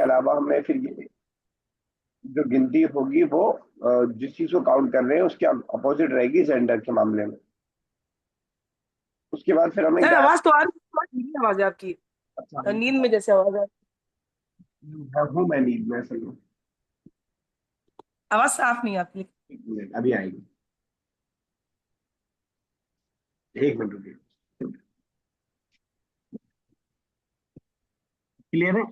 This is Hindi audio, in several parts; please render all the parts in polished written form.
अलावा हमें फिर ये जो गिनती होगी वो जिस चीज को काउंट कर रहे हैं उसके अपोजिट रहेगी जेंडर के मामले में। उसके बाद फिर हमें सर ग्यारह। आवाज तो आ रही है, थोड़ा धीमी आवाज है आपकी। अच्छा, नींद में जैसे आवाज आ हूँ मैं नींद में असल में। आवाज साफ नहीं आती। एक मिनट, अभी आएगी। एक मिनट रुकिए। क्लियर है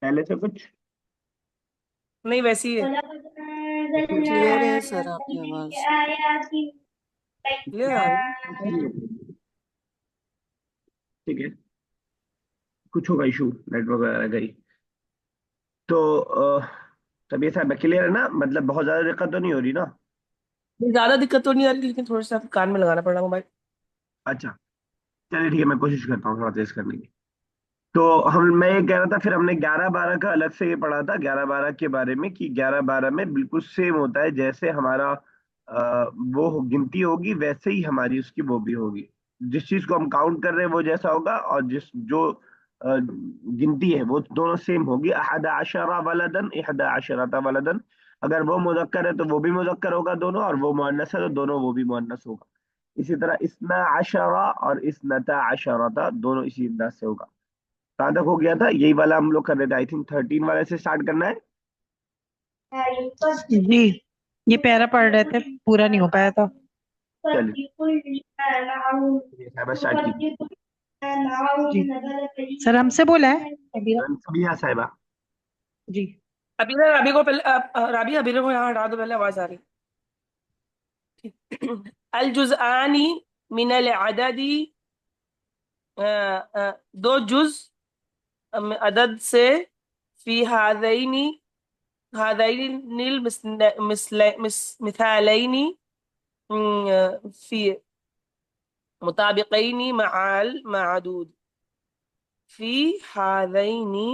पहले से कुछ? नहीं वैसी है। क्लियर है सर आपकी आवाज। क्लियर आ रही है। ठीक है, कुछ होगा इशू नेटवर्क वगैरह का ही। तो तब ये साहब क्लियर है ना, मतलब बहुत ज्यादा दिक्कत तो नहीं हो रही ना? नहीं, ज्यादा दिक्कत तो नहीं आ रही, लेकिन थोड़ा सा कान में लगाना पड़ रहा मोबाइल। अच्छा, चलिए ठीक है, मैं कोशिश करता हूँ थोड़ा तेज करने की। तो हम मैं ये कह रहा था, फिर हमने 11-12 का अलग से ये पढ़ा था 11-12 के बारे में कि 11-12 में बिल्कुल सेम होता है, जैसे हमारा वो गिनती होगी वैसे ही हमारी उसकी वो भी होगी। जिस चीज को हम काउंट कर रहे हैं वो जैसा होगा, और जिस जो गिनती है वो दोनों सेम होगी। अहद अशरा वलदन इहदा अशरता वलदन, अगर वो मुजक्कर है तो वो भी मुजक्कर होगा दोनों, और वो मुअन्नस है तो दोनों वो भी मुअन्नस होगा। इसी तरह इस्ना अशरा और इस्नता अशरता दोनों इसी अंदाज से होगा। कहाँ तक हो गया था? यही वाला हम लोग कर रहे थे, आई थिंक 13 वाले से स्टार्ट करना है। जी, ये पैरा पढ़ रहे थे, पूरा नहीं हो पाया था। चलिए, ये साहिबा स्टार्ट कीजिए। जी सर, हमसे बोला है अभी। सबिहा साहिबा। जी। अभी ना राबी को पहले राबी अभी को यहाँ हटा दो, पहले आवाज आ रही। अल जुज़आनी मिनल अददी, दो जुज अदद से, फी हादैनी हादैनिल मिसालैनी, फी मुताबिकैनी मआल मादूद, फी हादैनी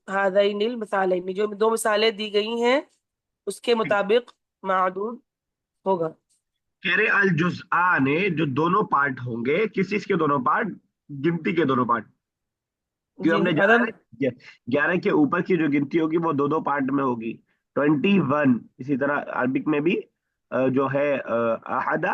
हादैनिल मिसालैनी, जो दो मिसालें दी गई हैं उसके मुताबिक मादूद होगा। कह रहे अल जुज़आ ने जो दोनों पार्ट होंगे, किस चीज के दोनों पार्ट? गिनती के दोनों पार्ट। क्यों जी हमने जाना अदद। है 11 के ऊपर की जो गिनती होगी वो दो दो पार्ट में होगी। 21, इसी तरह अरबिक में भी जो है अहदा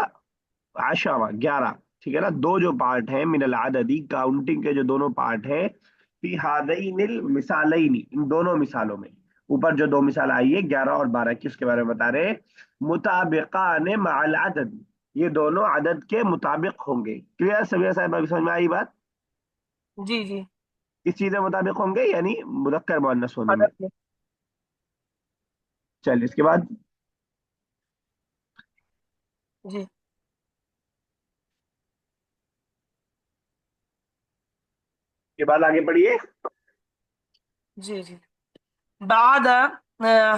आशावा 11। ठीक है ना, दो जो पार्ट है मिनल आददी काउंटिंग के, जो दोनों पार्ट है फी हादैनिल मिसालैनी, इन दोनों मिसालों में। ऊपर जो दो मिसाल आई है 11 और 12 की, उसके बारे में बता रहे हैं। मुताबिकान माअल अदद, ये दोनों अदद के मुताबिक होंगे। क्लियर सभी साहब, अभी समझ में आई बात? जी जी। किस चीज के मुताबिक होंगे, यानी मुदक्कर मुअन्नस होने में। अदद में। चलिए इसके बाद। जी के बाद आगे पढ़िए। जी जी। बाद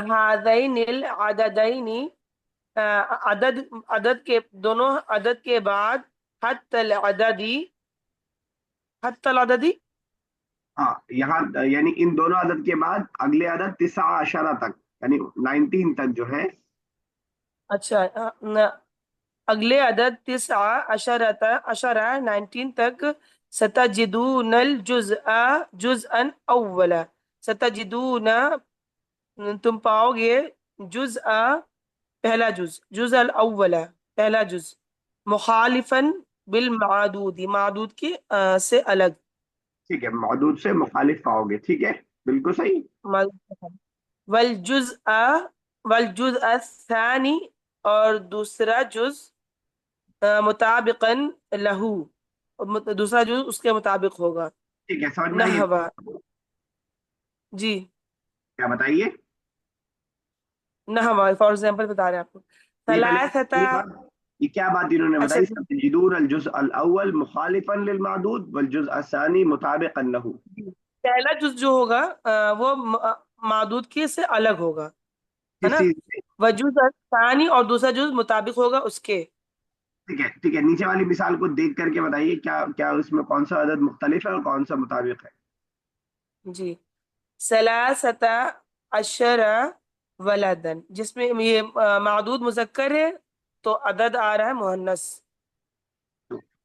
हादैनिल अददैनी, अदद अदद के दोनों अदद के बाद, हत्तल अददी, हत्तल अददी। हाँ, यहाँ यानी इन दोनों अदद के बाद अगले अदद 19 तक, यानी 19 तक जो है। अच्छा, अगले अदद तिस्आ अशरता अशरा 19 तक, सतजिदूनल जुज़अ जुज़अन अव्वला, सतजिदूना तुम पाओगे, जुज़अ पहला जुज, जुज़ अल अव्वला पहला जुज, मुखालिफन बिल मादूदी, मादूद के से अलग। ठीक है, मौदूद से मुखालिफ पाओगे, ठीक है, बिल्कुल सही। वल जुज़अ वल जुज़अ सानी, और दूसरा जुज मुताबिकन लहू, दूसरा जुज उसके मुताबिक होगा। ठीक है, समझ में आई है। नहवा। जी। क्या बताइए? नहवा फॉर एग्जाम्पल बता रहे हैं आपको। नहीं, पहले सलासता। ये बात, ये क्या बात इन्होंने अच्छा बताई? तजिदून अल जुज़ अल अव्वल मुखालिफन लिल मादूद वल जुज़ अस्सानी मुताबिकन लहू। पहला जुज जो होगा वो मादूद के से अलग होगा, है किस ना। चीज से? वजुज सानी, और दूसरा जुज मुताबिक होगा उसके। ठीक है ठीक है, नीचे वाली मिसाल को देख करके बताइए, क्या क्या उसमें कौन सा अदद मुख्तलिफ है और कौन सा मुताबिक है। जी। सलासता अशरा वलदन, जिसमें ये मादूद मुजक्कर है, तो अदद आ रहा है मुहन्नस।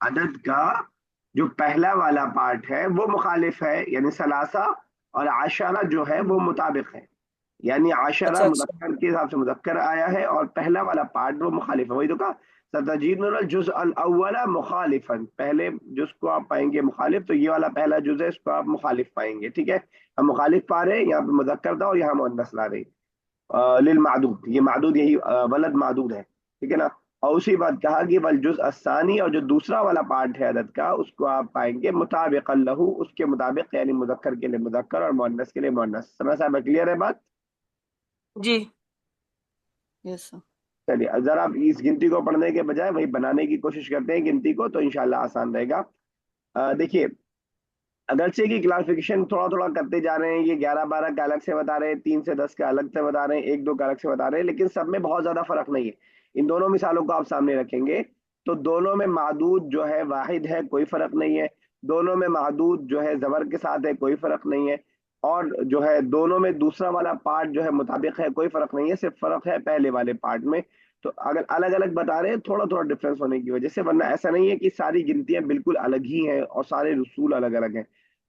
अदद का जो पहला वाला पार्ट है वो मुखालिफ है, यानी सलासा, और आशरा जो है वो मुताबिक है, यानी आशरा अच्छा अच्छा। मुज़क्कर के हिसाब से मुज़क्कर आया है और पहला वाला पार्ट वो मुखालिफ है। वही तो कहा, सतजीदुल जुज़ अल अव्वला मुखालिफन, पहले जुज़ को आप पाएंगे मुखालिफ, तो ये वाला पहला जुज़ है, इसको आप मुखालिफ पाएंगे। ठीक है, हम मुखालिफ पा रहे हैं, यहाँ पे मुज़क्कर था और यहाँ मुअन्नस ला रहे हैं। लिल मादूद, ये मादूद यही वलद मादूद है, ठीक है ना। और उसी बात कहा कि वल जुज अस्सानी, और जो दूसरा वाला पार्ट है अदद का, उसको आप पाएंगे मुताबिक लहू, उसके मुताबिक, यानी मुजक्कर के लिए मुजक्कर और मुअन्नस के लिए मुअन्नस। समझ साहब, क्लियर है बात? जी। Yes sir. चलिए, अब जरा आप इस गिनती को पढ़ने के बजाय वही बनाने की कोशिश करते हैं गिनती को, तो इंशाल्लाह आसान रहेगा। देखिए, अगरचे की क्लासिफिकेशन थोड़ा थोड़ा करते जा रहे हैं, ये 11-12 का अलग से बता रहे हैं, 3 से 10 का अलग से बता रहे हैं, 1-2 का अलग से बता रहे हैं, लेकिन सब में बहुत ज्यादा फर्क नहीं है। इन दोनों मिसालों को आप सामने रखेंगे तो दोनों में मादूद जो है वाहिद है, कोई फर्क नहीं है। दोनों में मादूद जो है जबर के साथ है, कोई फर्क नहीं है। और जो है दोनों में दूसरा वाला पार्ट जो है मुताबिक है, कोई फर्क नहीं है, सिर्फ फर्क है पहले वाले पार्ट में। तो अगर अलग अलग बता रहे हैं थोड़ा थोड़ा डिफरेंस होने की वजह से, वरना ऐसा नहीं है कि सारी गिनतियां बिल्कुल अलग ही हैं और सारे रसूल अलग अलग हैं।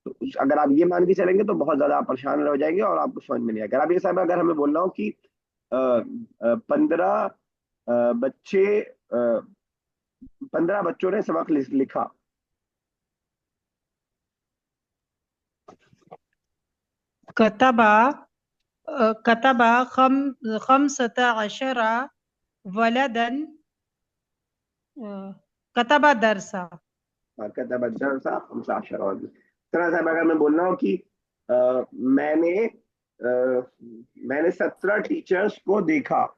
तो अगर आप ये मान के चलेंगे तो बहुत ज्यादा आप परेशान रह जाएंगे और आपको समझ में नहीं आएगा। अगर आप ये साहब, अगर हमें बोलना हो कि 15 बच्चे, 15 बच्चों ने सबक लिखा, कतबा कतबा खमसता अशरा वलदन कतबा दरसा। कहता बच्चा सा हम साक्षर। और तरह साहब, अगर मैं बोलना हो कि मैंने 17 टीचर्स को देखा,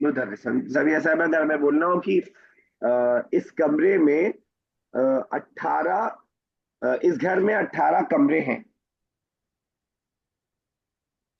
मुदर्रिसन। जरिया साहब, अगर मैं बोलना हो कि इस कमरे में 18, इस घर में 18 कमरे हैं।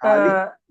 हाजी,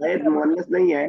बैत मुअन्नस नहीं है।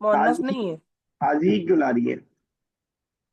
मुअन्नस हाजी, नहीं है। हाजी क्यों ला रही है?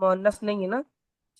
मुअन्नस नहीं है ना।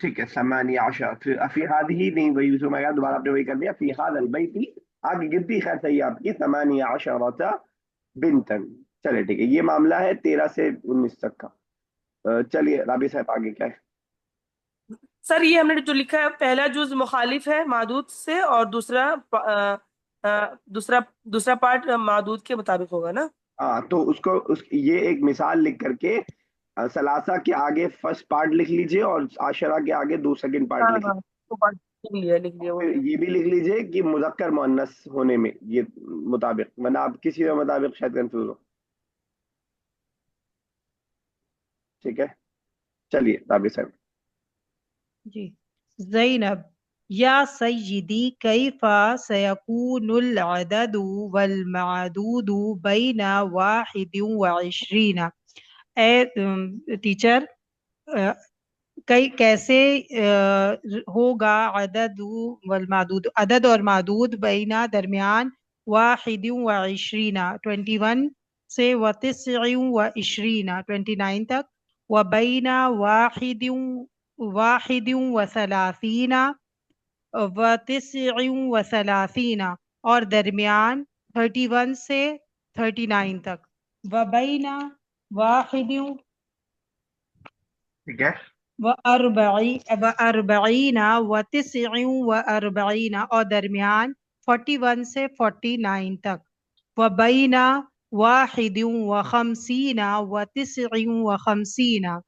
ठीक है, समानी आशा, फिर अफी हाद ही नहीं, वही उसमें मैं दोबारा आपने वही कर दिया, फी हाद अलबैती, आगे गिनती खैर सही है आपकी, समानी आशा बिनतन। चलिए ठीक है, ये मामला है 13 से 19 तक का। चलिए राबी साहब, आगे क्या है? सर ये हमने जो लिखा है, पहला जुज मुखालिफ है मादूद से, और दूसरा दूसरा पार्ट मादूद के मुताबिक होगा ना। हाँ, तो ये एक मिसाल लिख करके सलासा के आगे फर्स्ट पार्ट लिख लीजिए और आशरा के आगे दो सेकंड पार्ट हाँ लिख हाँ, लीजिए। तो पार्ट लिख लिया वो। फिर ये भी लिख लीजिए कि मुजक्कर मुअन्नस होने में ये मुताबिक, वरना आप किसी के मुताबिक शायद कंफ्यूज हो। ठीक है, चलिए राबी साहब। जी। ज़ैनब, या सय्यदी कैफा सयकूनुल अददु वल मअदूदु बैना वाहिदिन व इशरीना। ए टीचर, कई कैसे होगा अदद वल मादूद, अदद और मादूद बैना दरमियान, वाहिदिन व इशरीना 21 से व तिस्ईन व इशरीना 29 तक, व बैना वाहिदिन व सलासीना व तिस्ईन व सलासीना, और दरमियान 31 से 39 तक, व बैना वाहिदिन ठीक है, व अरबईना व तिस्ईन व अरबईना, और दरमियान 41 से 49 तक, व बैना वाहिदिन व खमसीना व तिस्ईन व खमसीना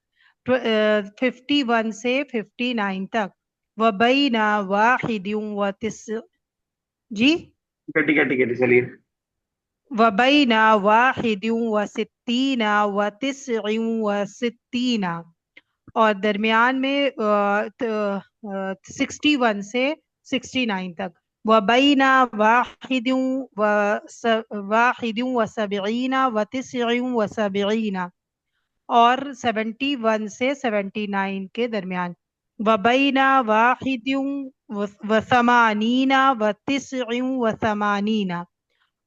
51 से 59 तक, व बैना वाहिदिन व तिस जी ठीक है, ठीक है, ठीक है, चलिए। व बैना वाहिदिन व सित्तीना व तिस्ईन व सित्तीना, और दरमियान में 61 से 69 तक, व बैना वाहिदिन व सबईना व तिस्ईन व सबईना, और 71 से 79 के दरमियान, व बैना वाहिदिन वसमानीना वतिस्ईन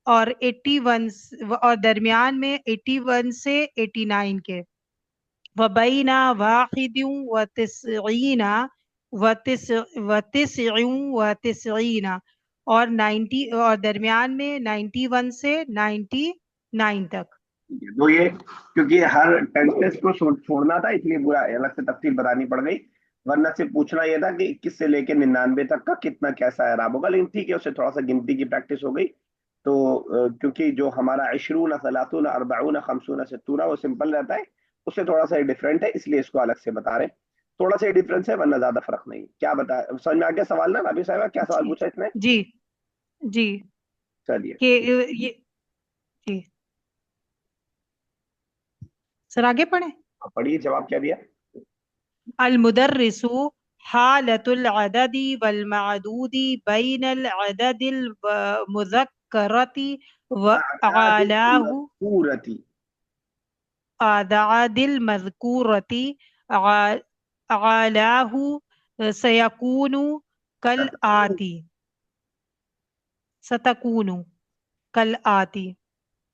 और 81 और दरमियान में 81 से 89 के। वबैना वाहिदिन वतिस्ईन और 90 और दरमियान में 91 से 99 तक। तो ये क्योंकि हर टेंसेस को छोड़ना था इसलिए पूरा अलग से तफसील बतानी पड़ गई, वरना से पूछना यह था कि 21 से लेकर 99 तक का कितना कैसा एराब होगा। लेकिन ठीक है, उससे थोड़ा सा गिनती की प्रैक्टिस हो गई। तो क्योंकि जो हमारा इशरून सलातून अरबाउन खमसून सित्तूना वो सिंपल रहता है, उससे थोड़ा सा डिफरेंट है, इसलिए इसको अलग से बता रहे हैं। थोड़ा सा डिफरेंस है, वरना ज्यादा फर्क नहीं। क्या बता, समझ में आ गया सवाल ना अभी साहब? क्या सवाल जी पूछा इसने? जी जी चलिए कि ये जी सर आगे पढ़े। आप पढ़िए, जवाब क्या दिया? अल मुदर्रिसु हालतुल अददी वल मादूदी बैनल अददिल मुज़क्करति व आलाहु पूरती। अदादिल मज़कूरति आलाहु सयकूनु कल आती सतकूनु कल आती।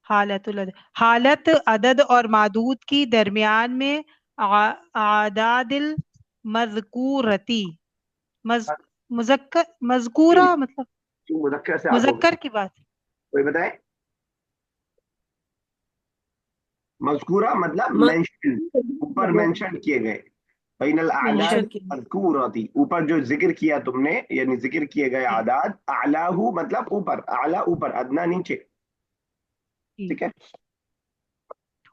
हालत अदद और मादूद की दरमियान में आदादिल मज़कूरती मुज़क्कर क्यों मज़कूरा मतलब क्यों मुजक्कर से आप हो गए? मुज़क्कर की बात। कोई बताए? मजकूरा मतलब मेंशन, ऊपर मतलब मेंशन किए गए। बैनल आदाद मेंशन की। मज़कूरती, ऊपर जो जिक्र किया तुमने, यानी जिक्र किए गए जी आदाद। आलाहू मतलब ऊपर, आला ऊपर, अदना नीचे। जी ठीक है,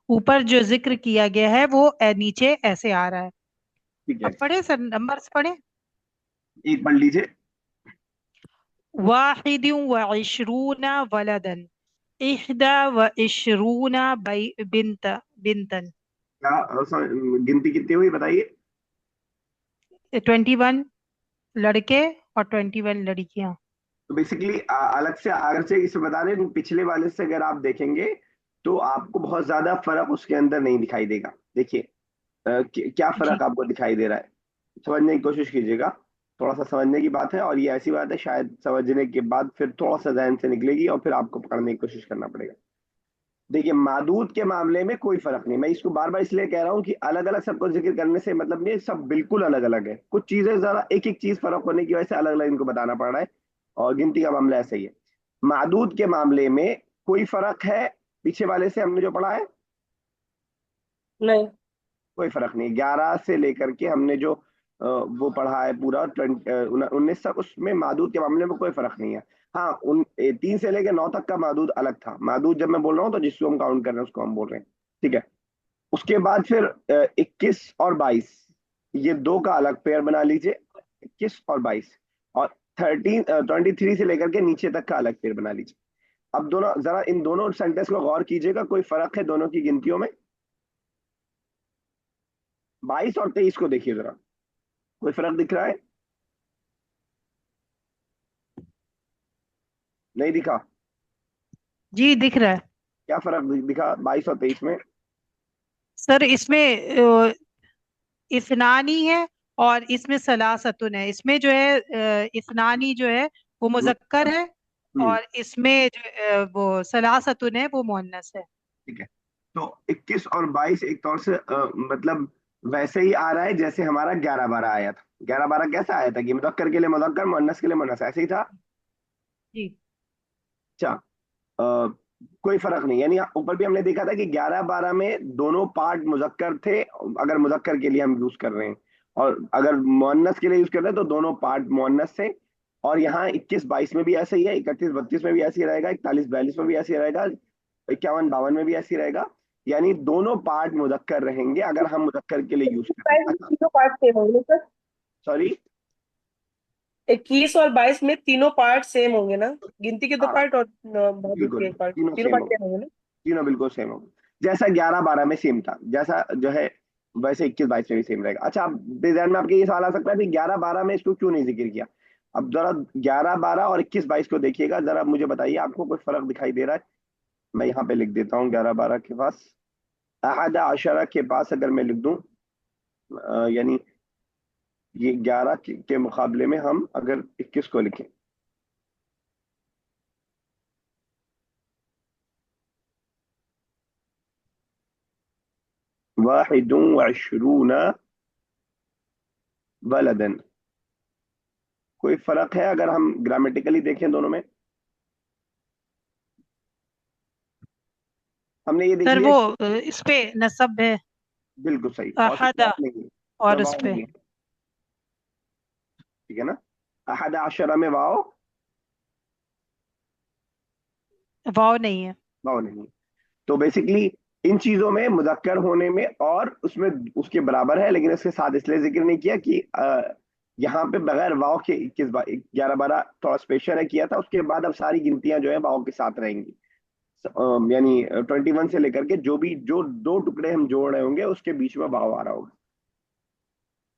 ऊपर जो जिक्र किया गया है वो नीचे ऐसे आ रहा है। ठीक है। अब पढ़े सर, नंबर्स पढ़े। एक पढ़ लीजिए। वाहिद व इशरूना वलदन इहदा व इशरूना बिनतन। क्या गिनती कितनी हुई बताइए? 21 लड़के और 21 लड़कियां। तो बेसिकली अलग से अगर से इसे बता दें, पिछले वाले से अगर आप देखेंगे तो आपको बहुत ज्यादा फर्क उसके अंदर नहीं दिखाई देगा। देखिए क्या जी फर्क आपको दिखाई दे रहा है, समझने की कोशिश कीजिएगा। थोड़ा सा समझने की बात है, और ये ऐसी बात है शायद समझने के बाद फिर थोड़ा सा जहन से निकलेगी और फिर आपको पकड़ने की कोशिश करना पड़ेगा। देखिए मादूद के मामले में कोई फर्क नहीं। मैं इसको बार बार इसलिए कह रहा हूँ कि अलग अलग सबको जिक्र करने से मतलब नहीं, सब बिल्कुल अलग अलग है। कुछ चीजें जरा एक एक चीज फर्क होने की वजह से अलग अलग इनको बताना पड़ रहा है, और गिनती का मामला ऐसा ही है। मादूद के मामले में कोई फर्क है पीछे वाले से हमने जो पढ़ा है? नहीं। कोई फर्क नहीं। 11 से लेकर के हमने जो वो पढ़ा है पूरा 19 तक, उसमें मादूद के मामले में कोई फर्क नहीं है। हाँ, 3 से लेकर 9 तक का मादूद अलग था। मादूद जब मैं बोल रहा हूँ तो जिसको हम काउंट कर रहे हैं उसको हम बोल रहे हैं, ठीक है। उसके बाद फिर 21 और 22, ये दो का अलग पेयर बना लीजिए। 21 और 22, और 23 से लेकर के नीचे तक का अलग पेयर बना लीजिए। अब दोनों जरा इन दोनों सेंटेंस को गौर कीजिएगा, कोई फर्क है दोनों की गिनतियों में? 22 और 23 को देखिए जरा, कोई फर्क दिख रहा है? नहीं दिखा? जी दिख रहा है क्या फर्क दिखा 22 और 23 में? सर। इसमें इस्नानी है और इसमें सलासतुन है। इसमें जो है इस्नानी जो है वो हम्म, मुजक्कर है हम्म, और इसमें जो वो सलासतुन है वो मुअन्नस है। ठीक है। तो 21 और 22 एक तौर से मतलब वैसे ही आ रहा है जैसे हमारा 11-12 आया था। 11-12 कैसा आया था कि मुदक्कर के लिए मुदक्कर, मुअन्नस के लिए मुअन्नस, ऐसे ही था। जी अच्छा, कोई फर्क नहीं। यानी ऊपर भी हमने देखा था कि 11-12 में दोनों पार्ट मुजक्कर थे, अगर मुजक्कर के लिए हम यूज कर रहे हैं, और अगर मुअन्नस के लिए यूज कर रहे हैं तो दोनों पार्ट मुअन्नस थे। और यहाँ 21-22 में भी ऐसे ही है, 31-32 में भी ऐसे ही रहेगा, 41-42 में भी ऐसे ही रहेगा, 51-52 में भी ऐसे ही रहेगा। यानी दोनों पार्ट मुजक्कर रहेंगे अगर हम मुजक्कर के लिए यूज करें। अच्छा, तीनों पार्ट सेम होंगे सर। सॉरी। 21 और 22 में तीनों पार्ट सेम होंगे ना? गिनती के दो हाँ पार्ट और भाभी के बिल्कुल, एक पार्ट, तीनों तीनों सेम पार्ट होगा, सेम होंगे ना? तीनों बिल्कुल सेम होगा। जैसा 11-12 में सेम था, जैसा जो है वैसे 21-22 में भी सेम रहेगा। अच्छा, अब ध्यान में आपके ये सवाल आ सकता है कि 11-12 में इसको क्यों नहीं जिक्र किया? अब जरा 11-12 और 21-22 को देखिएगा, जरा मुझे बताइए आपको कोई फर्क दिखाई दे रहा है? मैं यहाँ पे लिख देता हूँ 11-12 के पास, अहद अशरा के पास अगर मैं लिख दूं, यानी ये 11 के मुकाबले में हम अगर 21 को लिखें, वाहिदुन व अशरूना वलदन, कोई फर्क है अगर हम ग्रामेटिकली देखें दोनों में? हमने ये देख सर लिया वो कि इस पे नसब है बिल्कुल सही, और कोई अहदा, बात नहीं है, इसमें और उस वाव पे नहीं है, ठीक है ना? अहद अशरा में वाव, वाव नहीं है। वाव नहीं है। तो बेसिकली इन चीजों में मुदक्कर होने में और उसमें उसके बराबर है, लेकिन इसके साथ इसलिए जिक्र नहीं किया कि यहाँ पे बगैर वाव के 11 12 थोड़ा स्पेशल है किया था, उसके बाद अब सारी गिनतियां जो है वाव के साथ रहेंगी। यानी 21 से लेकर के जो दो टुकड़े हम जोड़ रहे होंगे उसके बीच में वाव आ रहा होगा।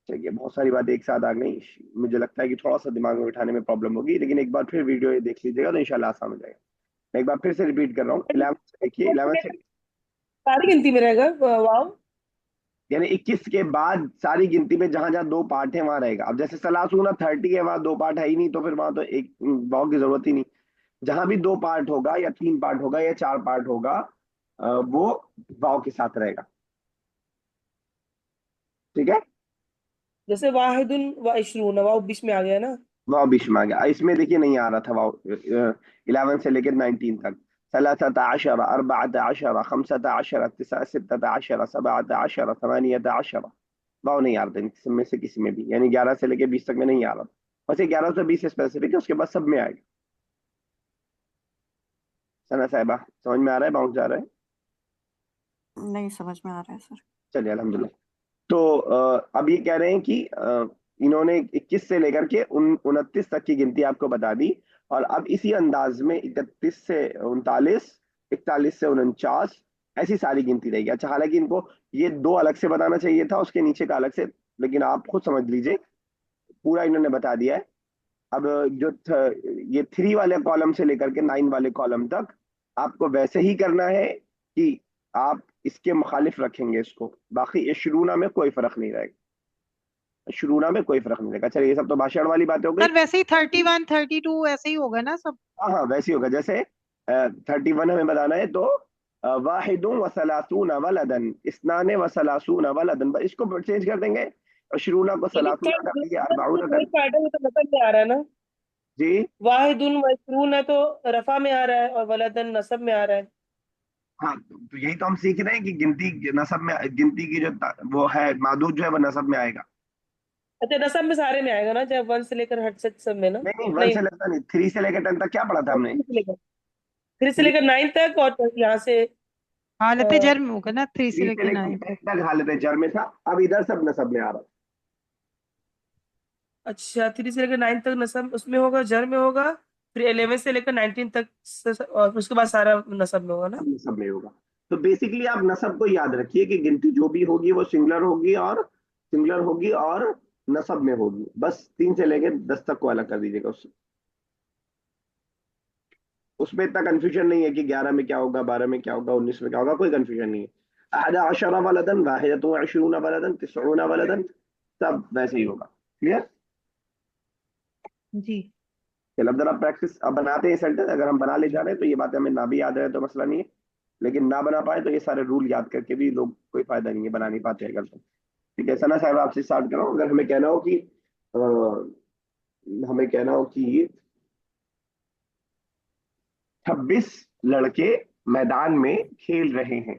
चलिए, बहुत सारी बातें एक साथ आ गई, मुझे लगता है कि थोड़ा सा दिमाग में बिठाने में प्रॉब्लम होगी, लेकिन एक बार फिर वीडियो ये देख लीजिएगा तो इंशाल्लाह आसान हो जाएगा। मैं एक बार फिर से रिपीट कर रहा हूँ, 11 से देखिए, 11 से सारी गिनती में रहेगा वाव। यानी 21 के बाद सारी गिनती में जहां जहां दो पार्ट है वहां रहेगा। अब जैसे सलासूना 30 है, वहां दो पार्ट है ही नहीं, तो फिर वहां तो एक वाव की जरूरत ही नहीं। जहां भी दो पार्ट होगा या तीन पार्ट होगा या चार पार्ट होगा, वो वाव के साथ रहेगा, ठीक है? जैसे वाहिदुन व इशरून, वाव बीच में आ गया ना। वाव बीच में आ गया, इसमें देखिए नहीं आ रहा था वाव 11 से लेकर 19 तक। सलासत आशरा, अरबात आशरा, खमसत आशरा, सित्तत आशरा, सबअत आशरा, थमानियत आशरा, वाव नहीं आ रहा था इनमें से किसी में भी, यानी 11 से लेकर 20 तक में नहीं आ रहा था। बस ये 11 से 20 स्पेसिफिक है, उसके बाद सब में आएगा। सना साहिबा, समझ में आ रहा है, बाउंस जा रहा है? नहीं समझ में आ रहा है सर। चलिए, अल्हम्दुलिल्लाह। तो अब ये कह रहे हैं कि इन्होंने 21 से लेकर के 29 तक की गिनती आपको बता दी, और अब इसी अंदाज में 31 से 39, 41 से 49, ऐसी सारी गिनती रहेगी। अच्छा, हालांकि इनको ये दो अलग से बताना चाहिए था, उसके नीचे का अलग से, लेकिन आप खुद समझ लीजिए, पूरा इन्होंने बता दिया है। अब ये 3 वाले कॉलम से लेकर के 9 वाले कॉलम तक आपको वैसे ही करना है कि आप इसके मुखालिफ रखेंगे इसको, बाकी ये शुरूना में कोई फर्क नहीं रहेगा, शुरूना में कोई फर्क नहीं रहेगा। चलिए, ये सब तो भाषण वाली बातें हो गई। सर वैसे ही 31 32 ऐसे ही होगा ना सब। हाँ हाँ, वैसे ही होगा। जैसे 31 हमें बताना है तो वाहिदुन व सलासून वलदन, इस्नाने व सलासून वलदन, बस इसको चेंज कर देंगे, शुरूना को लेकिन सलासूना कर देंगे, अरबाऊन कर वही पार्ट है, वो तो नसब में आ रहा है ना। जी। वाहिदुन व इशरून है तो रफा में आ रहा है, और वलदन नसब में आ रहा है। हाँ, तो यही तो हम सीख रहे हैं कि गिनती नसब में, गिनती की जो वो है मादूद जो है वो नसब में आएगा। अच्छा, नसब में सारे में आएगा ना, चाहे वन से लेकर हट से सब में ना। नहीं नहीं, वन नहीं, से लगता नहीं, 3 से लेकर 10 तक क्या पढ़ा था हमने? 3 से 3 लेकर 9 तक, और यहाँ से हालत जर में होगा ना 3 से 3 से लेके लेकर 9 10 तक। तक हालत जर में था, अब इधर सब नसब में आ रहा अच्छा 3 से लेकर 9 तक नसब उसमें होगा, जर में होगा। फिर 11 से लेकर 19 तक और उसके बाद सारा नसब में होगा है, ना। सब नसब में होगा। तो बेसिकली आप नसब को याद रखिए कि गिनती जो भी होगी वो सिंगुलर होगी और नसब में होगी, बस 3 से लेकर 10 तक को अलग कर दीजिएगा उससे। उसमें इतना कंफ्यूजन नहीं है कि 11 में क्या होगा, 12 में क्या होगा, 19 में क्या होगा, कोई कंफ्यूजन नहीं है। अहदा अशरा वलदन, वाहिदतुन व अशरून वलदन, तिस्ऊन वलदन, सब वैसे ही होगा। क्लियर? जी। चलो, अब जरा प्रैक्टिस अब बनाते हैं सेंटेंस। अगर हम बना ले जा रहे हैं तो ये बातें हमें ना भी याद रहे तो मसला नहीं है, लेकिन ना बना पाए तो ये सारे रूल याद करके भी लोग कोई फायदा नहीं है, बना नहीं पाते अगर तो। ठीक है, सना साहब आपसे स्टार्ट करो। अगर हमें कहना हो कि हमें कहना हो कि 26 लड़के मैदान में खेल रहे हैं।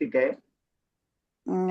ठीक है,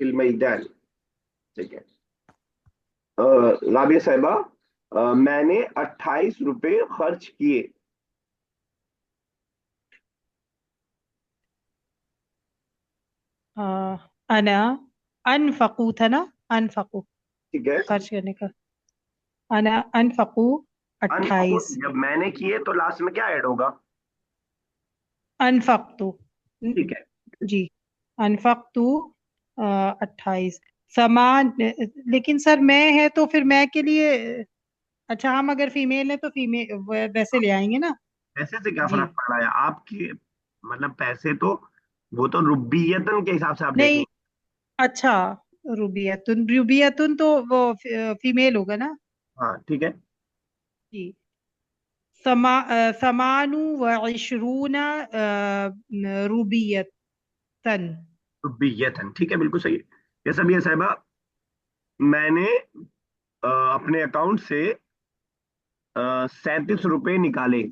फिल मैदान, ठीक है। राबिया साहिबा, मैंने 28 रुपए खर्च किए। अना अनफकू था ना, अनफकू ठीक है, खर्च करने का। अना अनफकू अनफकुर, 28। जब मैंने किए तो लास्ट में क्या ऐड होगा? अनफकतु ठीक है, जी, अनफक्तु 28। समान, लेकिन सर मैं है तो फिर मैं के लिए, अच्छा हम अगर फीमेल है तो फीमेल वैसे ले आएंगे ना। पैसे से क्या जी, फर्क पड़ रहा है आपकी, मतलब पैसे तो वो तो रुब्बियतन के हिसाब से आप नहीं, देखेंगे। अच्छा, रुबियतुन, रुबियतुन तो वो फीमेल होगा ना। हाँ ठीक है। जी, समानु व इशरूना रुबियतन। रुब्बियतन ठीक है, बिल्कुल सही है। ये सब ये साहिबा, मैंने अपने अकाउंट से 37 रुपए निकाले।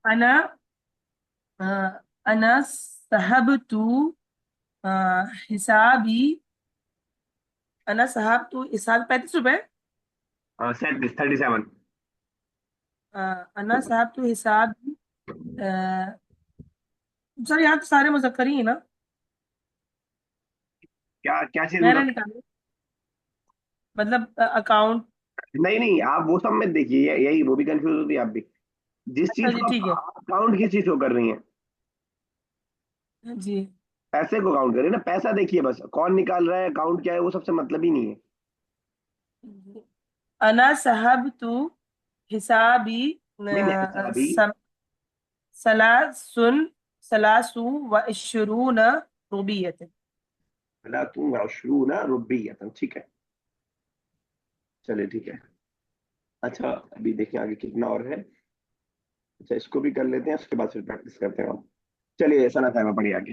अना अ, अना साहबतु अ, हिसाबी, अना साहबतु हिसाब 35 रुपए। 37। अ, अना साहबतु हिसाब, सर यहाँ तो सारे मुजक्कर ही है ना। क्या क्या चीज मैंने मुझे, निकाले, मतलब अकाउंट। नहीं नहीं, आप वो सब में देखिए, यही वो भी कंफ्यूज होती है आप भी। जिस अच्छा चीज जी, को ठीक है। आप काउंट किस चीज को कर रही हैं, जी, पैसे को काउंट करिए ना, पैसा देखिए बस, कौन निकाल रहा है अकाउंट क्या है वो सबसे मतलब ही नहीं है। अना साहबतु हिसाबी नहीं नहीं, ऐसा अभी सलासुन सलासु व इशरून रुबियत। अला तुम अशरू ना रुब्बियतन, ठीक है। चलिए ठीक है। अच्छा अभी देखिए आगे कितना और है। अच्छा इसको भी कर लेते हैं, उसके बाद फिर प्रैक्टिस करते हैं हम। चलिए ऐसा ना था, पढ़िए आगे।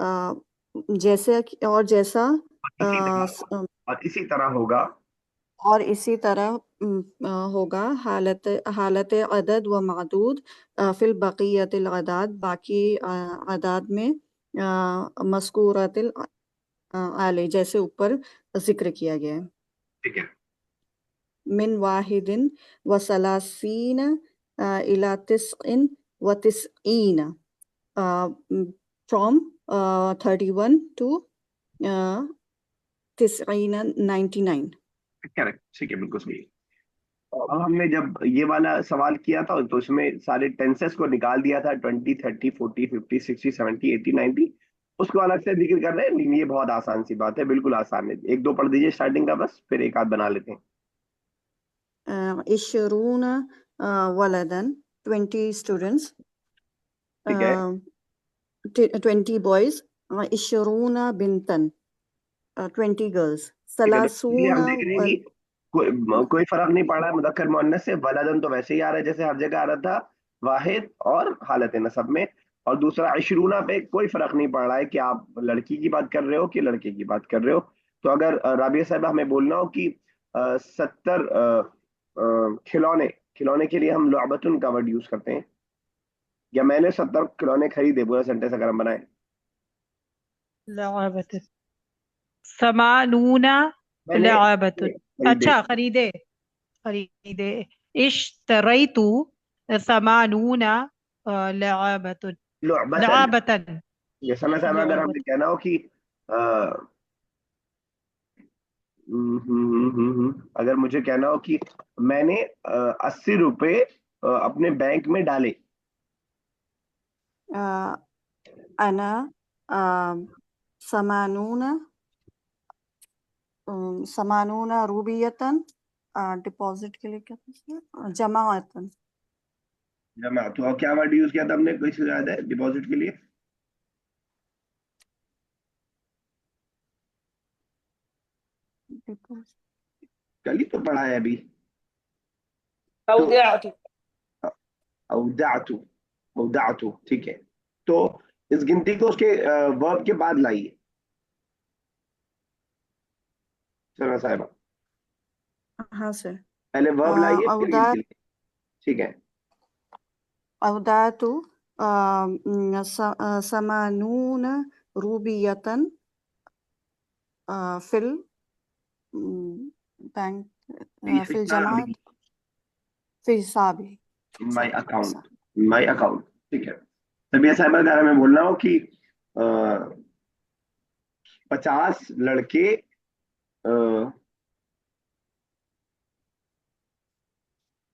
और जैसा और इसी तरह, और इसी तरह होगा। और इसी तरह होगा हालत हालत अदद व मादूद फिल बक़ियतिल अदाद बाकी अदाद में मज़कूरतिल आले जैसे ऊपर जिक्र किया गया है। ठीक है। मिन वाहिदिन व सलासीन इला तिस्इन व तिस्ईन, फ्रॉम 31 टू तिस्ईन 99। करेक्ट, ठीक है, बिल्कुल सही। अब हमने जब ये वाला सवाल किया था तो इसमें सारे टेंसेस को निकाल दिया था, 20, 30, 40, 50, 60, 70, 80, 90। उसको अलग से जिक्र कर रहे हैं, लेकिन ये बहुत आसान सी बात है, बिल्कुल आसान है। एक दो पढ़ दीजिए स्टार्टिंग का बस, फिर एक आध बना लेते हैं। इशरून वलदन, 20 स्टूडेंट्स, ठीक है। 20 बॉयज, इशरून बिनतन, 20 गर्ल्स, ठीक है, तो ये सलासून हम देख रहे हैं कि कोई फर्क नहीं पड़ रहा है मुदक्कर मुअन्नस से। वलदन तो वैसे ही आ रहा है जैसे हर जगह आ रहा था, वाहिद और हालत नसब में। और दूसरा इशरूना पे कोई फर्क नहीं पड़ रहा है कि आप लड़की की बात कर रहे हो कि लड़के की बात कर रहे हो। तो अगर राबिया साहब हमें बोलना हो कि 70 खिलौने, खिलौने के लिए हम लुअबतुन का वर्ड यूज करते हैं, या मैंने 70 खिलौने खरीदे, पूरा सेंटेंस अगर हम बनाए। लआबत, समानूना मैंने लआबत। खरीदे। अच्छा, खरीदे, खरीदे। इश्तरैतु समानूना लआबत, लुअबतन, लआबतन, जैसा मैं साहब अगर लआबत। हमने कहना हो कि अगर मुझे कहना हो कि मैंने 80 रुपए अपने बैंक में डाले। अना समानून समानून रूबियतन, डिपॉजिट के लिए क्या था, जमाअतन। जमा, तो और क्या वर्ड यूज किया था हमने, कोई चीज याद है डिपॉजिट के लिए? कल ही तो पढ़ा है अभी। तो अवदिअतु। औदातु, औदातु ठीक है। तो इस गिनती को उसके वर्ब के बाद लाइए। चलो साहिबा, हाँ सर। पहले वर्ब लाइए फिर अवदा गिनती लाइए। ठीक है। अवदातु समानून रूबियतन फिल बैंक फी फिल हिसाबी, जमात फिल हिसाबी। माई साहब अकाउंट, माई अकाउंट, ठीक है। तभी ऐसा अगर मैं बोल रहा हूँ कि 50 लड़के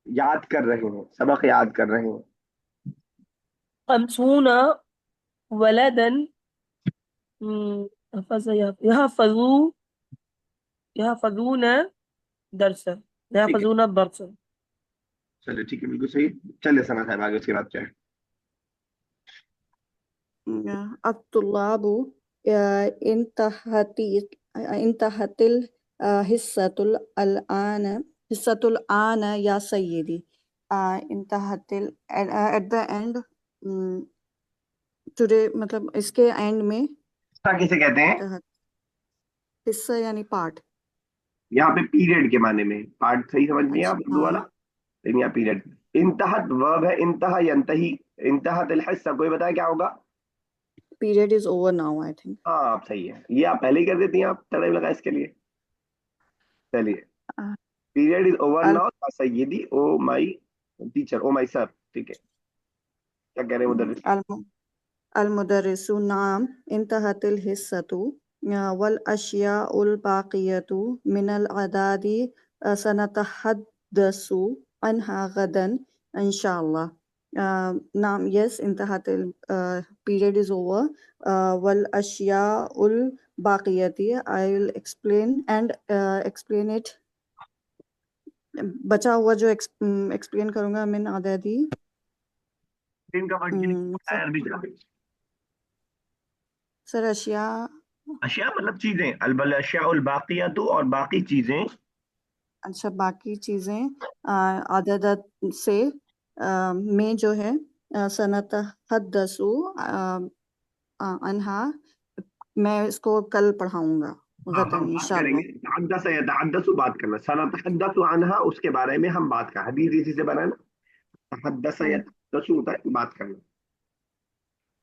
याद कर रहे हैं, सबक याद कर रहे हैं। 50 वलदन यहफजू यहफजून दरसा ठीक है, यहफजून दरसा। चलिए ठीक है, बिल्कुल सही। चलिए सना साहब आगे, उसके बाद क्या है? अत्तुल्लाबु इंतहती इंतहतिल हिस्सतुल अल हिस्सतुल आन या सय्यदी। इंतहतिल एट द एंड, टुडे मतलब इसके एंड में। हिस्सा किसे कहते हैं? इंतहत हिस्सा यानी पार्ट। यहाँ पे पीरियड के माने में, पार्ट सही समझ लिया अच्छा आप उर्दू वाला, हाँ। लेकिन यहाँ पीरियड। इंतहत वर्ब है, इंतहा यंतही, इंतहत अल हिस्सा, कोई बताया क्या होगा? Period is over now I think. हाँ आप सही है, ये आप पहले ही कर देती हैं, आप तड़े लगा इसके लिए। चलिए, पीरियड इज ओवर अल नाउ सय्यदी, oh my teacher, oh my sir, ठीक है। क्या कह रहे हैं उधर? अल अल मुदर्रिसु नाम इंतहतिल हिस्सतु वल अशिया उल बाकियतु मिनल अदादी सनतहद्दसु अन्हा गदन इंशाअल्लाह। नाम, yes, इंतहतिल period is over. वल अशिया उल बाकियती, I will explain and explain it. बचा हुआ जो explain करूंगा मिन अदादी। दिन का वर्ड सर, अरबी का। सर अशिया। अशिया मतलब चीजें, अल अशिया उल बाकियातु, और बाकी चीजें। अच्छा, बाकी चीजें आदत से में जो है सनत हदसु अनहा, मैं इसको कल पढ़ाऊंगा हाँ हम गदन बात इंशाल्लाह। करेंगे, तहद्दस यतहद्दसु, बात करना, सनतहद्दसु अन्हा, उसके बारे में हम बात कर, हदीस इसी से बना है ना, तहद्दस हम्म, यतहद्दसु होता है बात करना।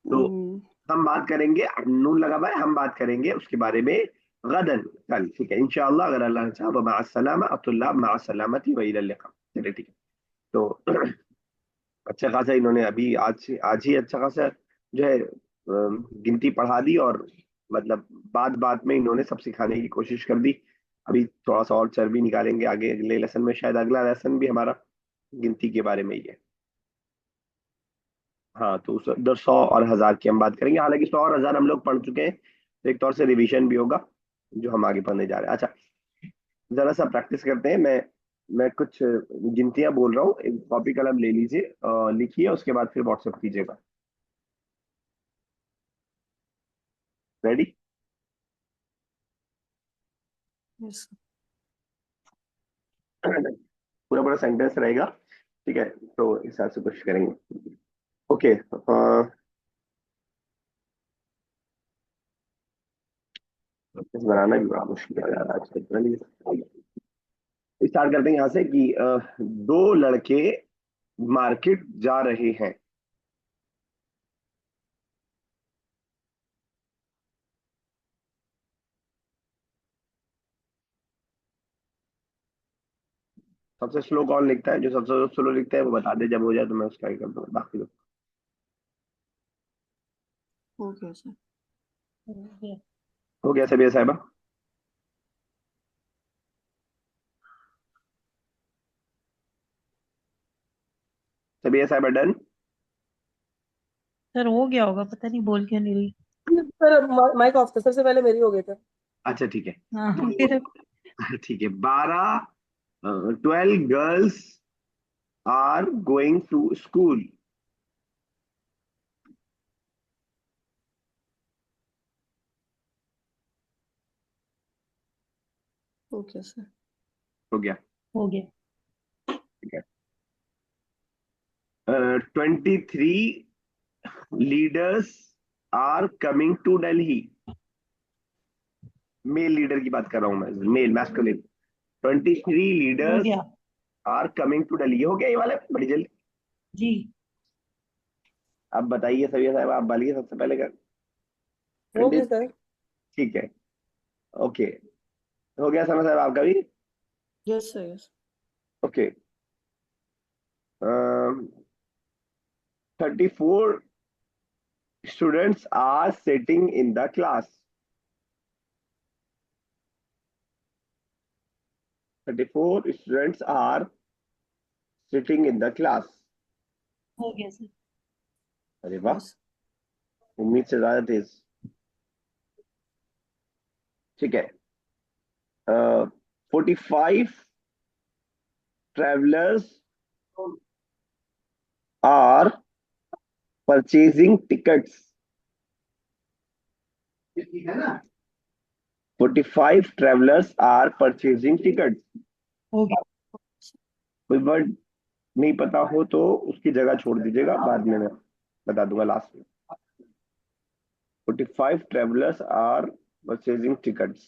तो हम्म, हम बात करेंगे, अब नून लगा हुआ है, हम बात करेंगे उसके बारे में गदन, कल, ठीक है इंशाअल्लाह, अगर अल्लाह ने चाहा। व मअ अस्सलामा, अतुल्लाह मअ अस्सलामती व इलल लिक़ा। चलिए ठीक है। तो अच्छा खासा इन्होंने अभी आज ही अच्छा खासा जो है गिनती पढ़ा दी, और मतलब बात बात में इन्होंने सब सिखाने की कोशिश कर दी। अभी थोड़ा सा और चर्बी निकालेंगे आगे अगले लेसन में, शायद अगला लेसन भी हमारा गिनती के बारे में ही है। हाँ तो उस 100 और 1000 की हम बात करेंगे, हालांकि 100 और 1000 हम लोग पढ़ चुके हैं, तो एक तौर से रिवीजन भी होगा जो हम आगे पढ़ने जा रहे हैं। अच्छा, जरा सा प्रैक्टिस करते हैं। मैं कुछ गिनतियां बोल रहा हूँ, एक कॉपी कलम ले लीजिए, लिखिए, उसके बाद फिर व्हाट्सएप कीजिएगा। रेडी? yes। पूरा पूरा सेंटेंस रहेगा, ठीक है, तो इस हिसाब से कोशिश करेंगे। ओके, इस बनाना भी बड़ा मुश्किल है यार आजकल। स्टार्ट करते हैं यहाँ से कि दो लड़के मार्केट जा रहे हैं। सबसे स्लो कौन लिखता है? जो सबसे स्लो लिखता है वो बता दे, जब हो जाए तो मैं उसका ही कर दूंगा, बाकी लोग। हो गया सर। हो गया सभी साहिबा? सभी साहिबा डन? सर हो गया होगा, पता नहीं बोल क्यों नहीं रही। सर माइक ऑफ था, सबसे पहले मेरी हो गया था। अच्छा ठीक है। हाँ तो फिर। ठीक है, 12 girls are going to school. हो गया सर। हो गया, हो गया। ठीक है। 23 leaders are coming to Delhi. Male leader की बात कर रहा हूं मैं, मेल मैस्कुलिन। 23 हो लीडर्स गया आर कमिंग टू दिल्ली। हो गया ये वाला बड़ी जल्दी। जी। अब बताइए सभी साहब, आप बोलिए सबसे पहले कर। हो 20, गया सर। ठीक है, ओके। हो गया समय साहब आपका भी? Yes sir, yes. Okay, 34 students are sitting in the class. 34 students are sitting in the class. हो गया सर। अरे वाह, Yes. उम्मीद से ज्यादा तेज। ठीक है। 45 travelers are purchasing tickets. 45 travelers are purchasing tickets. हो गया। कोई वर्ड नहीं पता हो तो उसकी जगह छोड़ दीजिएगा, बाद में मैं बता दूंगा लास्ट में। 45 travelers are purchasing tickets.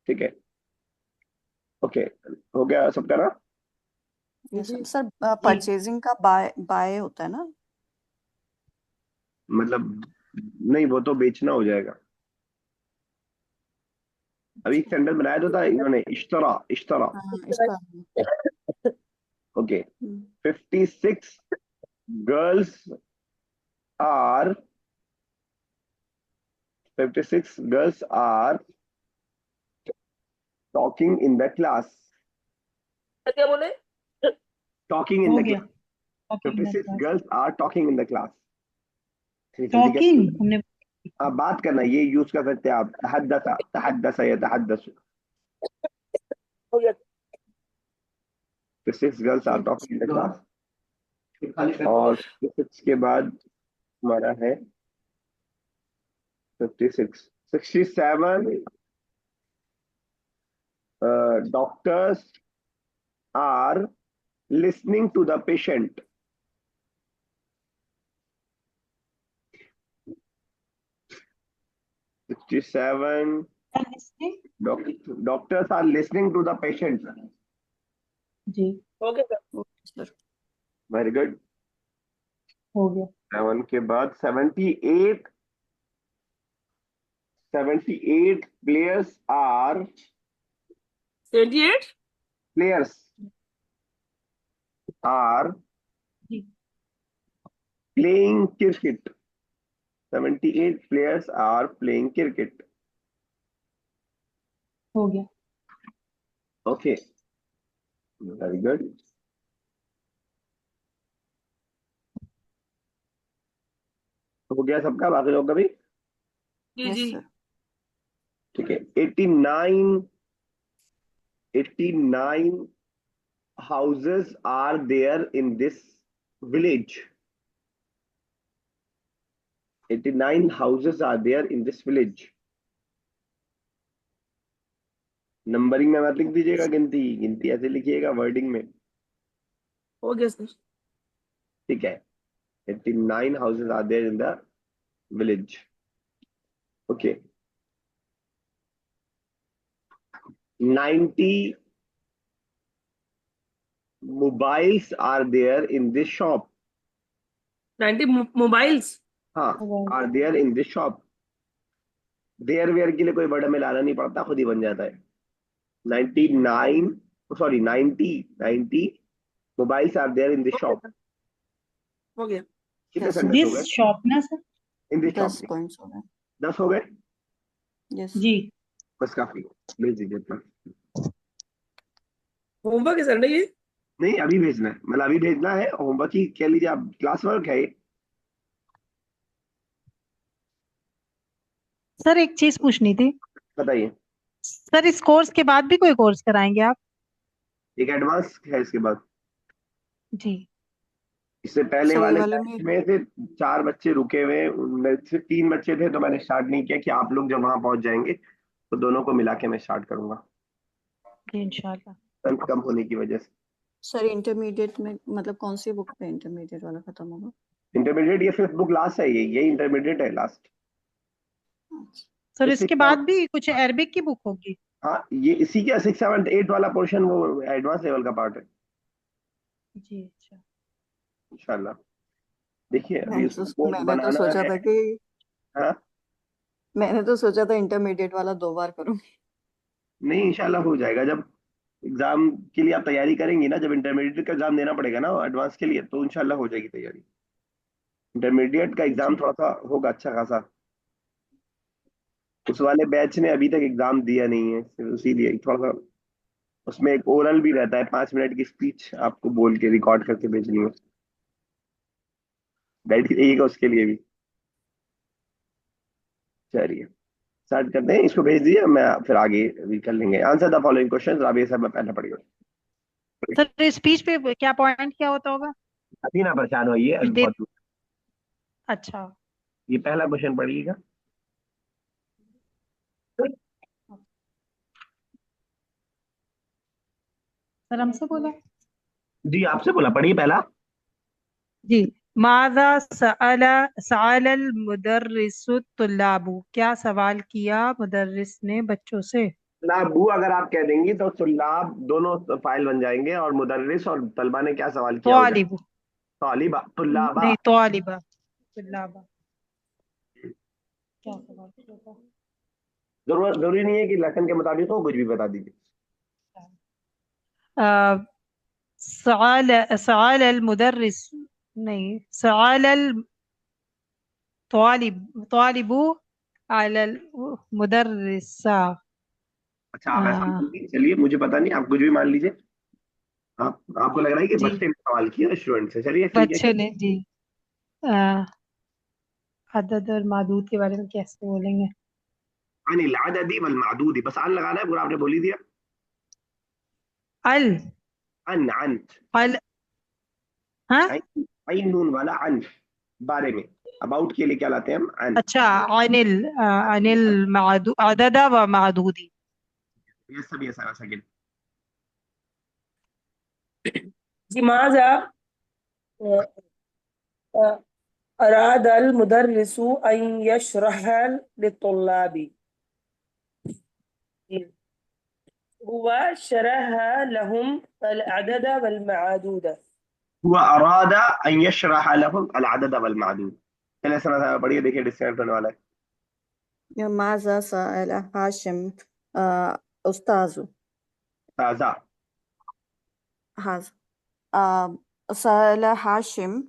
ठीक है, ओके, हो गया सबका ना? Yes, जी सर परचेजिंग का बाय होता है ना? मतलब नहीं, वो तो बेचना हो जाएगा। अभी सेंटेंस बनाया तो था इन्होंने, इश्तरा इश्तरा। हाँ इसका okay, 56 girls are 56 girls are talking in the class. क्या बोले? Talking in हो the गया। class. Talking 56 girls are talking in the class. जल्दी कर। टॉकिंग हमने आप बात करना, ये यूज कर सकते हैं आप। तहद्दसा तहद्दसा यतहद्दसु। हो गया। 56 girls are talking in the class. और 56 के बाद हमारा है 56 67 doctors are listening to the patient. 67 doctors are listening to the patient. जी हो गया सर। Sir Very good. हो गया। 7 के बाद 78 players are 78 players are ji playing cricket. 78 players are playing cricket. हो गया। Okay, very good. हो गया सबका, बाकी लोग का भी? जी यस जी सर ठीक है। 89 houses are there in this village. 89 houses are there in this village. Numbering में मत लिख दीजिएगा, गिनती गिनती ऐसे लिखिएगा वर्डिंग में। हो गया सर। ठीक है, 89 houses are there in the village. Okay. 90 mobiles are there in this shop. 90 mobiles. हाँ, are there in this shop. There were के लिए कोई वर्ड में लाना नहीं पड़ता, खुद ही बन जाता है। 90 mobiles are there in this shop. हो गया। कितने Yes, सेंटेंस हो दिस गए? शॉप ना sir? In this 10 shop. Points हो गए। 10 हो गए, यस जी बस काफी, भेज दीजिए इतना। होमवर्क है सर ना ये? नहीं, अभी भेजना है, मतलब अभी भेजना है। होमवर्क ही कह लीजिए आप, क्लास वर्क है ये। सर एक चीज पूछनी थी बताइए। सर, इस कोर्स के बाद भी कोई कोर्स कराएंगे आप? एक एडवांस है इसके बाद। जी इससे पहले सर ये वाले वाले बैच में में से 4 बच्चे रुके हुए, उनमें से 3 बच्चे थे, तो मैंने स्टार्ट नहीं किया कि आप लोग जब वहां पहुंच जाएंगे तो दोनों को मिला के मैं स्टार्ट करूंगा, जी इंशाल्लाह। स्ट्रेंथ कम होने की वजह से। सर इंटरमीडिएट में मतलब कौन सी बुक पे इंटरमीडिएट वाला खत्म होगा? इंटरमीडिएट ये 5th बुक लास्ट है, ये इंटरमीडिएट है लास्ट। सर ये इसके 6 बाद भी कुछ अरबिक की बुक होगी? हाँ, ये इसी का 6, 7, 8 वाला पोर्शन वो एडवांस लेवल का पार्ट है जी अच्छा। इंशाल्लाह। देखिए अभी उसका कोर्स मैंने तो बनाना सोचा है। था कि हाँ, मैंने तो सोचा था इंटरमीडिएट वाला 2 बार करूं। नहीं इंशाल्लाह हो जाएगा। जब एग्जाम के लिए आप तैयारी करेंगी ना, जब इंटरमीडिएट का एग्जाम देना पड़ेगा ना एडवांस के लिए, तो इंशाल्लाह हो जाएगी तैयारी। इंटरमीडिएट का एग्जाम जी। थोड़ा सा होगा अच्छा खासा। उस वाले बैच ने अभी तक एग्जाम दिया नहीं है, फिर इसीलिए थोड़ा सा। उसमें एक ओरल भी रहता है, 5 मिनट की स्पीच आपको बोल के रिकॉर्ड करके भेजनी है, बैठ जाइएगा उसके लिए भी। चलिए स्टार्ट करते हैं, इसको भेज दिए, मैं फिर आगे भी कर लेंगे। आंसर द फॉलोइंग क्वेश्चन, अब ये सब मैं पहला पढ़ेगा। सर स्पीच पे क्या पॉइंट क्या होता होगा? अभी ना परेशान होइए, अभी कुछ देर। बहुत। अच्छा। ये पहला क्वेश्चन पढ़िएगा। सर हमसे बोला। जी आपसे बोला, पढ़िए पहला। जी। माजा सअला सअलल मुदर्रिसु तुल्लाबु, क्या सवाल किया मुदर्रिस ने बच्चों से? तुल्लाबु अगर आप कह देंगी तो तुल्लाब दोनों फाइल बन जाएंगे, और मुदर्रिस और तलबा ने क्या सवाल किया हो जाए। तवालिबु। तालिबा तुल्लाबा। नहीं, तवालिबा। तुल्लाबा। क्या सवाल किया था? जरूरी नहीं है कि लेसन के मुताबिक हो, कुछ भी बता दीजिए। आ, सअल सअल अल मुदर्रिस, नहीं, सअल अल तालिबु अलल मुदर्रिसा। अच्छा आप ऐसा मान लीजिए, चलिए मुझे पता नहीं, आप कुछ भी मान लीजिए। आपको लग रहा है कि जी। बच्चे ने सवाल किया स्टूडेंट से, चलिए ठीक है। बच्चों ने, जी। आ, अदद और मादूद के बारे में कैसे बोलेंगे? अनिल अददी वल मादूदी, बस अन लगाना है, पूरा आपने बोल ही दिया। अल अन अल हाँ। आइन नून वाला अन, बारे में। अबाउट के लिए क्या लाते हैं हम, अन। अच्छा। अनिल अनिल मादू अददा व मादूदी। ये सब ये सारा सेकंड। लिमाजा अराद अल मुदर्रिसु अन यशरह लित्तुल्लाबी, हुवा शरह लहुम अल अदद वल मआदूद। हुआ अरादा अन यशरह लहुम अल अदद वल मादूद। चलिए सना पढ़िए, देखिए डिस्टेंस होने वाला है। माज़ा सअल हाशिम उस्ताजु। ताजा। हाज सअल हाशिम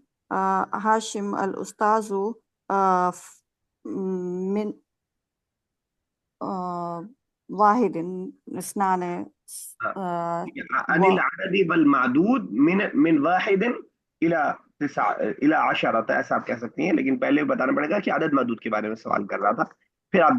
हाशिम अल उस्ताजु मिन वाहिदिन इस्नाने हाँ, अ, ठीक है। व अनिल अददी वल मादूद मिन मिन वाहिदिन इला इला अशरत, ऐसा आप कह सकती हैं, लेकिन पहले बताना पड़ेगा कि आदद मदूद के बारे में सवाल कर रहा था, फिर आप